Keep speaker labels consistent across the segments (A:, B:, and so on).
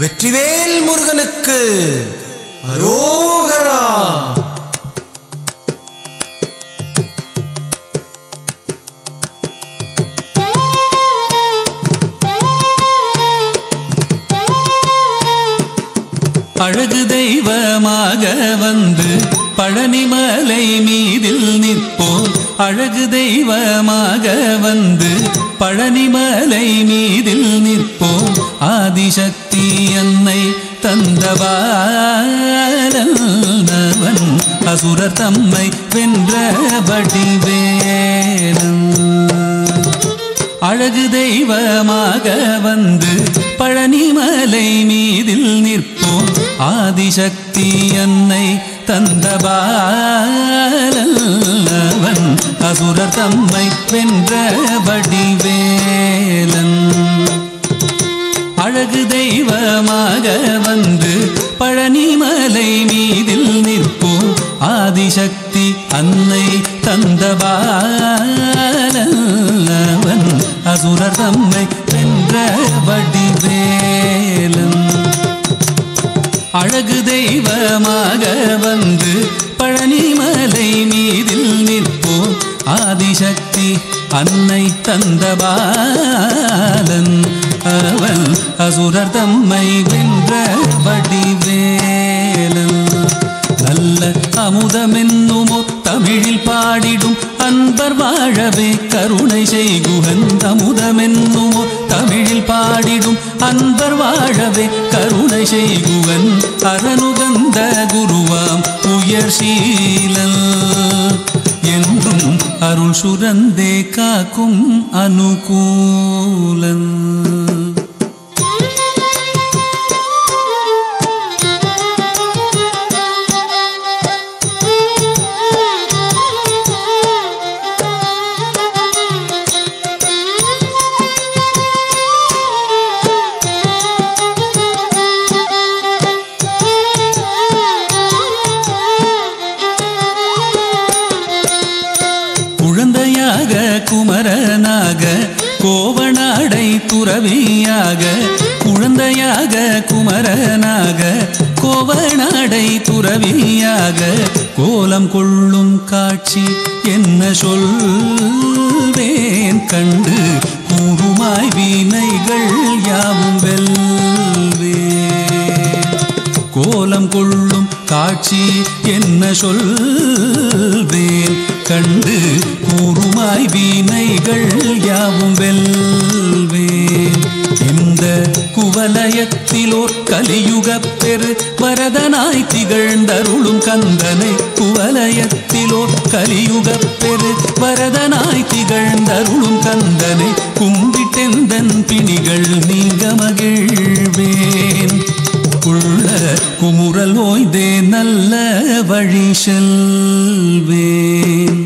A: வெற்றிவேல் முருகனுக்கு அரோகரா.
B: அழகு தெய்வமாக வந்து பழனிமலை மீதில் நிற்போம். அழகு தெய்வமாக வந்து பழனிமலை மீதில் நிற்போம். ஆதிசக்தி அன்னை தந்தவாளவன் அசுரர் தம்மை வென்ற வடிவேலன். அழகு தெய்வமாக வந்து பழனிமலை மீதில் நிற்போம். ஆதிசக்தி அன்னை தந்தபாலவன் அசுரர் தம்மை வென்ற வடிவேலன். அழகு தெய்வமாக வந்து பழனிமலை மீதில் நிற்போம். ஆதிசக்தி அன்னை தந்தபாலவன் அசுரர் தம்மை வென்ற வடிவேலன். அழகு தெய்வமாக வந்து பழனிமலை மீதில் நிற்போம். ஆதிசக்தி அன்னை தந்தபாலன் அவன் அசுரர் தம்மை வென்ற வடிவேலன். நல்ல அமுதமென்னுமோ தமிழில் பாடிடும் அன்பர் வாழவே கருணை செய்குகன். அமுதமென்னுமோ தமிழில் பாடிடும் அன்பர் வாழவே கருணை செய்குவன். அரனுகந்த குருவாம் உயர் சீலன் என்றும் அருள் சுரந்தே காக்கும் அனுகூலன். குழந்தையாக குமரனாக கோவனாடை துறவியாக. குழந்தையாக குமரனாக கோவனாடை துறவியாக கோலம் கொள்ளும் காட்சி என்ன சொல்வேன். கண்டு கூறுமாய் வினைகள் யாவும் வெல்வேன். கோலம் கொள்ளும் காட்சி என்ன சொல்வேன். கண்டு கூறுமாய் வினைகள் யாவும் வெல்வேன். இந்த குவலயத்திலோர் கலியுகப் பெரு வரதனாய் திகழ்ந்தருளும் கந்தனை. குவலயத்திலோர் கலியுகப் பெரு வரதனாய் திகழ்ந்தருளும் கந்தனை கும்பிட்டெந்தன் பிணிகள் நீங்க மகிழ்வேன். உள்ள குமுறல் ஓய்தே நல்ல வழி செல்வேன்.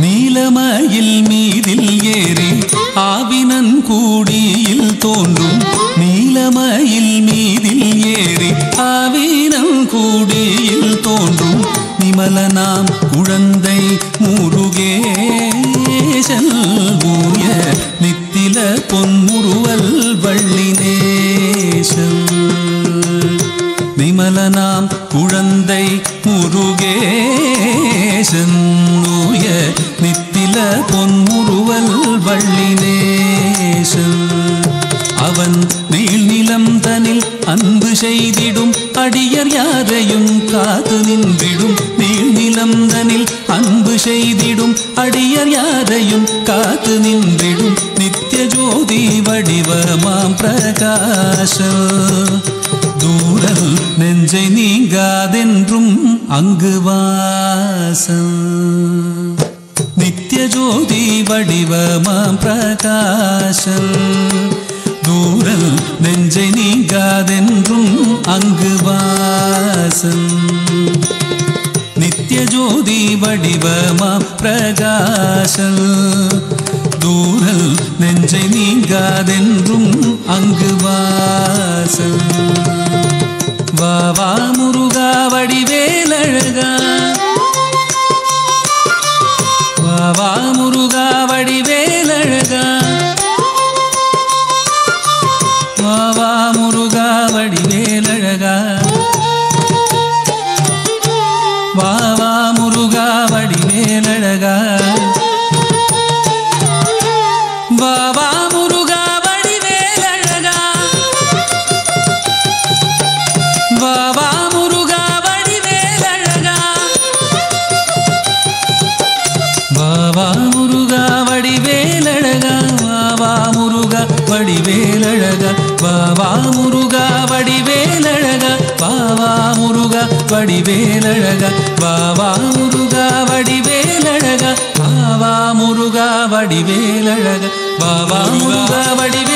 B: நீலமயில் மீதில் ஏறி ஆவினன் கூடியில் தோன்றும். நீலமயில் மீதில் ஏறி ஆவினன் கூடியில் தோன்றும். நிமலனாம் குழந்தை முருகேசன் ஊய நித்தில பொன்முருவல் வள்ளினேசன். நிமலனாம் குழந்தை முருகேசன் ஊய நித்தில பொன்முருவல் வள்ளினேசன். அவன் நீள்நிலம் தனில் அன்பு செய்திடும் அடியர் யாரையும் காத்து நின்றிடும். நீள்நிலம் தனில் அன்பு செய்திடும் அடியர் யாரையும் காத்து நின்றிடும். நித்திய ஜோதி வடிவமாம் பிரகாச தூரல் நெஞ்சை நீங்காதென்றும் அங்கு வாசம். நித்திய ஜோதி வடிவமாம் பிரகாசம் தூரல் நெஞ்சை நீங்காதென்றும் அங்கு வாசம். நித்திய ஜோதி ஜோதி வடிவமாம் பிரகாசல் தூரல் நெஞ்சை நீங்காதென்றும் அங்கு வாசல் வா வா முருகா வடிவேலழகா வா வா முருகா வடிவேலழகா வா வா முருகா வடிவேலழகா வா வா முருகா வடிவேலழகா வா வா முருகா வடிவேலழகா வா வா முருகா வடிவேலழகா வா வா முருகா வடிவேலழகா வா வா முருகா வடிவேலழகா வா வா முருகா வடிவேலழகா வா வா முருகா வடிவேலழகா வா வா முருகா வடிவேலழகா வா வா முருகா வடிவேலழகா வா வா முருகா வடிவே